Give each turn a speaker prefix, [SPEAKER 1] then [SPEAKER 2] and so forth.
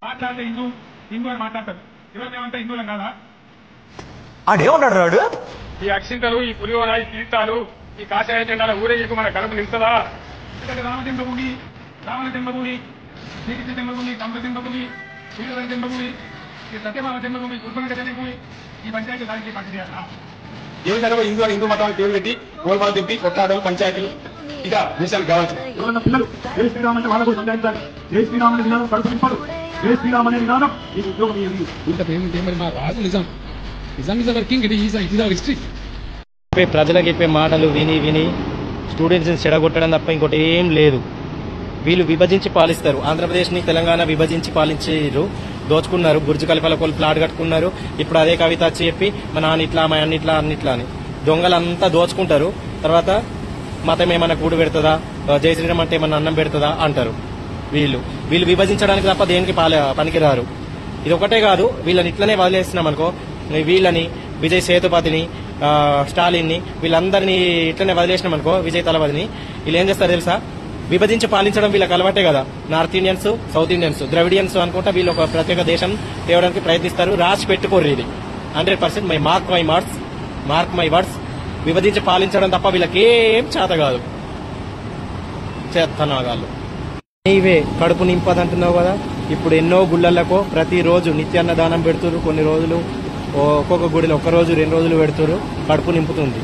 [SPEAKER 1] మాట్లాడితే హిందూ హిందూ అని మాట్లాడతారు. ఈరోజు ఏమంటే హిందువులం కాదా?
[SPEAKER 2] ఆడేమన్నాడు రాడు?
[SPEAKER 1] ఈ అక్షింతలు, ఈ పులిహోర, ఈ తీర్థాలు, ఈ కాషాయ జెండాల ఊరేగింపు మన కడుపు నిలుస్తుందా? ఎందుకంటే రామ జన్మభూమి, రావణ జన్మభూమి, శ్రీకృష్ణ జన్మభూమి, కంస జన్మభూమి, శ్రీకృష్ణ జన్మభూమి, ఈ సత్యభామ జన్మభూమి, దుర్గంగ జన్మభూమి, ఈ పంచాయతీ దానికి పట్టియాలా? ఏదైనా హిందూ అని హిందూ మతాన్ని పేరు పెట్టి గోల్మాలు తిప్పి కొట్లాడలు పంచాయతీలు ఇక దేశానికి కావచ్చు. ఎవరన్నా పిల్లలు జై శ్రీరామ్ అంటే వాళ్ళకు సంజాయించాలి. జై శ్రీరామ్ అనే విధానం కడుపు నింపడు. జై శ్రీరామ్ అనే విధానం ఈ ఉద్యోగం ఇంత పేమెంట్ ఏమని మా రాజు నిజం నిజం is our king. It is our history.
[SPEAKER 3] ప్రజలకు చెప్పే మాటలు విని విని స్టూడెంట్స్ని చెడగొట్టడం తప్ప ఇంకోటి ఏం లేదు. వీళ్ళు విభజించి పాలిస్తారు. ఆంధ్రప్రదేశ్ని తెలంగాణ విభజించి పాలించారు, దోచుకున్నారు. బుర్జు ఖలీఫాల కోళ్ళు ప్లాట్ కట్టుకున్నారు. ఇప్పుడు అదే కవిత వచ్చి చెప్పి మా నాన్న ఇట్లా, మా అన్న ఇట్లా, అన్నిట్లా అని దొంగలంతా దోచుకుంటారు. తర్వాత మతం ఏమన్నా కూడు పెడుతుందా, జై శ్రీరామ్ అంటే ఏమన్నా అన్నం పెడుతుందా అంటారు. వీళ్ళు విభజించడానికి తప్ప దేనికి పనికిరారు. ఇది ఒకటే కాదు, వీళ్ళని ఇట్లనే వదిలేస్తున్నాం అనుకో, వీళ్ళని విజయ్ సేతుపతిని, స్టాలిన్ని, వీళ్ళందరినీ ఇట్లనే వదిలేసినాం అనుకో, విజయ్ తలపతిని, వీళ్ళు ఏం చేస్తారు తెలుసా? విభజించి పాలించడం వీళ్ళకి అలవాటే కదా. North Indians, south Indians, Dravidians అనుకుంటా వీళ్ళు ఒక ప్రత్యేక దేశం తేవడానికి ప్రయత్నిస్తారు. రాసి పెట్టుకోరు. ఇది 100% మార్క్ మై వర్డ్స్. విభజించి పాలించడం తప్ప వీళ్ళకి ఏం చేత కాదు. చేతనాగాళ్ళు ఇవే కడుపు నింపదంటున్నావు కదా. ఇప్పుడు ఎన్నో గుళ్ళలకు ప్రతిరోజు నిత్యాన్నదానం పెడుతున్నారు. కొన్ని రోజులు ఒక్కొక్క గుడిలో 1 రోజు 2 రోజులు పెడుతున్నారు. కడుపు నింపుతుంది.